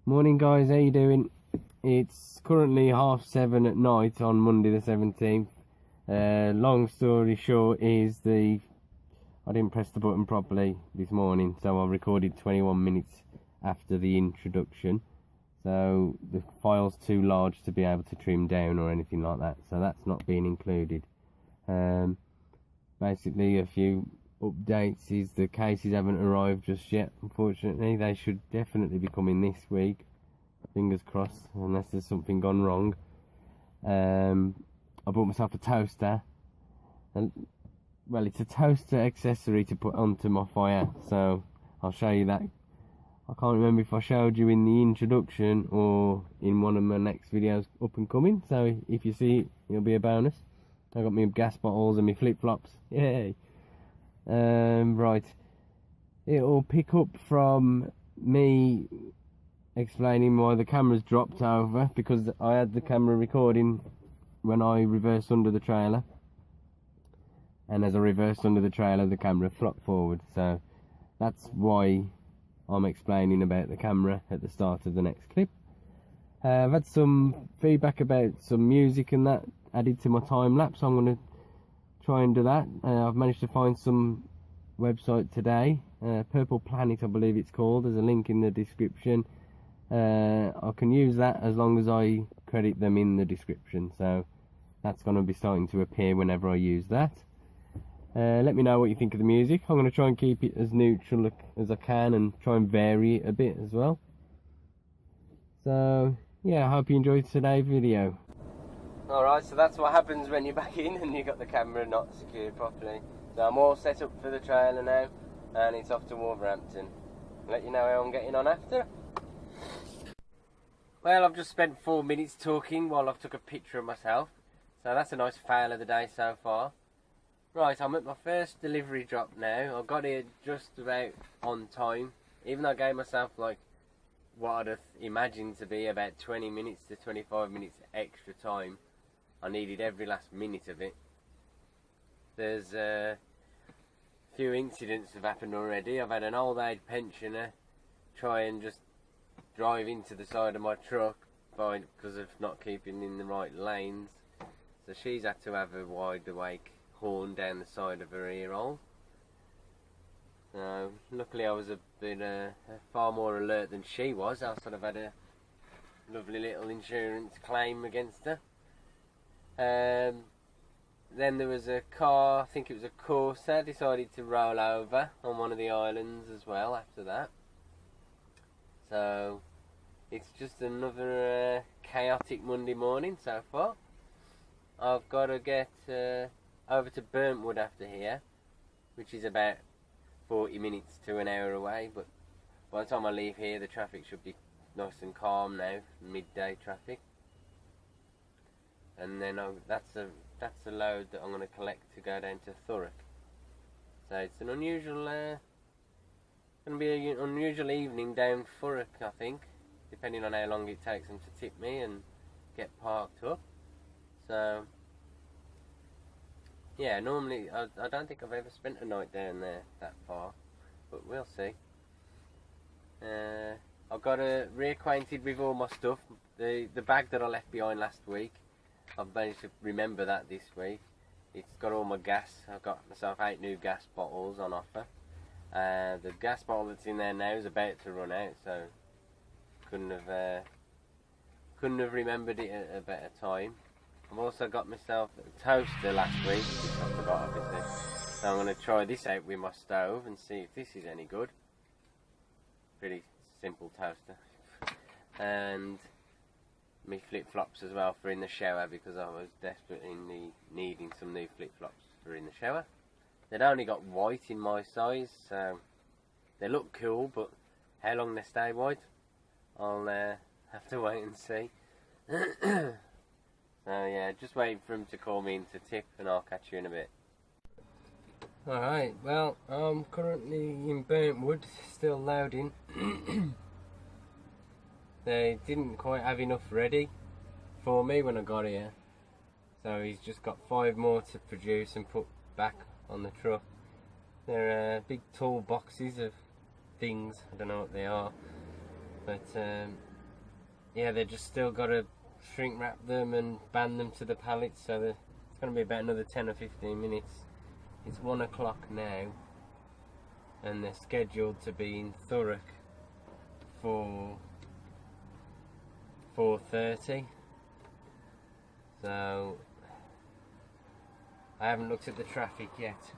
Morning guys, how you doing? It's currently 7:30 at night on Monday the 17th. Long story short is I didn't press the button properly this morning, so I recorded 21 minutes after the introduction. So the file's too large to be able to trim down or anything like that, so that's not being included. Basically a few updates is the cases haven't arrived just yet, unfortunately. They should definitely be coming this week, fingers crossed, unless there's something gone wrong. I bought myself a toaster, and well, it's a toaster accessory to put onto my fire, so I'll show you that. I can't remember if I showed you in the introduction or in one of my next videos up and coming, so if you see it, it'll be a bonus. I got my gas bottles and my flip-flops, yay! Right, it'll pick up from me explaining why the camera's dropped over, because I had the camera recording when I reversed under the trailer, and as I reversed under the trailer the camera flopped forward, so that's why I'm explaining about the camera at the start of the next clip. I've had some feedback about some music and that added to my time lapse, so I'm going to try and do that. I've managed to find some website today, Purple Planet I believe it's called. There's a link in the description. I can use that as long as I credit them in the description, so that's going to be starting to appear whenever I use that. Let me know what you think of the music. I'm going to try and keep it as neutral as I can and try and vary it a bit as well. So yeah, I hope you enjoyed today's video. Alright, so that's what happens when you're back in and you've got the camera not secured properly. So I'm all set up for the trailer now, and it's off to Wolverhampton. I'll let you know how I'm getting on after. Well, I've just spent 4 minutes talking while I've took a picture of myself, so that's a nice fail of the day so far. Right, I'm at my first delivery drop now. I got here just about on time, even though I gave myself like what I'd have imagined to be about 20 minutes to 25 minutes extra time. I needed every last minute of it. There's a few incidents have happened already. I've had an old age pensioner try and just drive into the side of my truck because of not keeping in the right lanes. So she's had to have a wide awake horn down the side of her ear hole. So luckily I was a bit far more alert than she was, else I'd have had a lovely little insurance claim against her. Then there was a car, I think it was a Corsa, decided to roll over on one of the islands as well after that. So it's just another chaotic Monday morning so far. I've got to get over to Burntwood after here, which is about 40 minutes to an hour away, but by the time I leave here the traffic should be nice and calm now, midday traffic. And then that's the load that I'm going to collect to go down to Thurrock. So it's an unusual, going to be an unusual evening down Thurrock, I think, depending on how long it takes them to tip me and get parked up. So yeah, normally I don't think I've ever spent a night down there that far, but we'll see. I've got reacquainted with all my stuff. The bag that I left behind last week, I've managed to remember that this week. It's got all my gas. I've got myself 8 new gas bottles on offer. The gas bottle that's in there now is about to run out, so couldn't have remembered it at a better time. I've also got myself a toaster last week, which I forgot obviously. So I'm going to try this out with my stove and see if this is any good. Pretty simple toaster. And me flip-flops as well for in the shower, because I was desperately needing some new flip-flops for in the shower. They'd only got white in my size, so they look cool, but how long they stay white, I'll have to wait and see. So yeah, just waiting for him to call me in to tip, and I'll catch you in a bit. Alright, well, I'm currently in Burntwood, still loading. They didn't quite have enough ready for me when I got here, so he's just got 5 more to produce and put back on the truck. They're big tall boxes of things, I don't know what they are, but yeah, they just still got to shrink wrap them and band them to the pallets, so it's going to be about another 10 or 15 minutes. It's 1 o'clock now, and they're scheduled to be in Thurrock for 4:30. So I haven't looked at the traffic yet,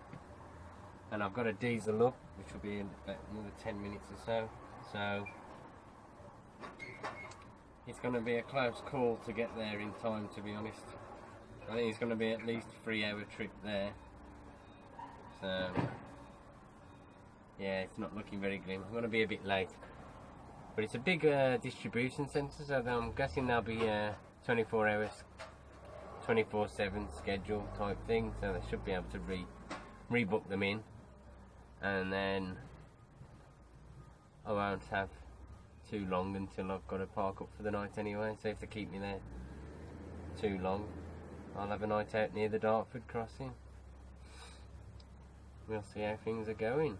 and I've got a diesel up, which will be in about another 10 minutes or so. So it's going to be a close call to get there in time, to be honest. I think it's going to be at least a 3-hour trip there. So yeah, it's not looking very grim. I'm going to be a bit late, but it's a big distribution centre, so I'm guessing there'll be 24 hours, 24/7 schedule type thing, so they should be able to rebook them in, and then I won't have too long until I've got to park up for the night anyway. So if they keep me there too long, I'll have a night out near the Dartford crossing. We'll see how things are going.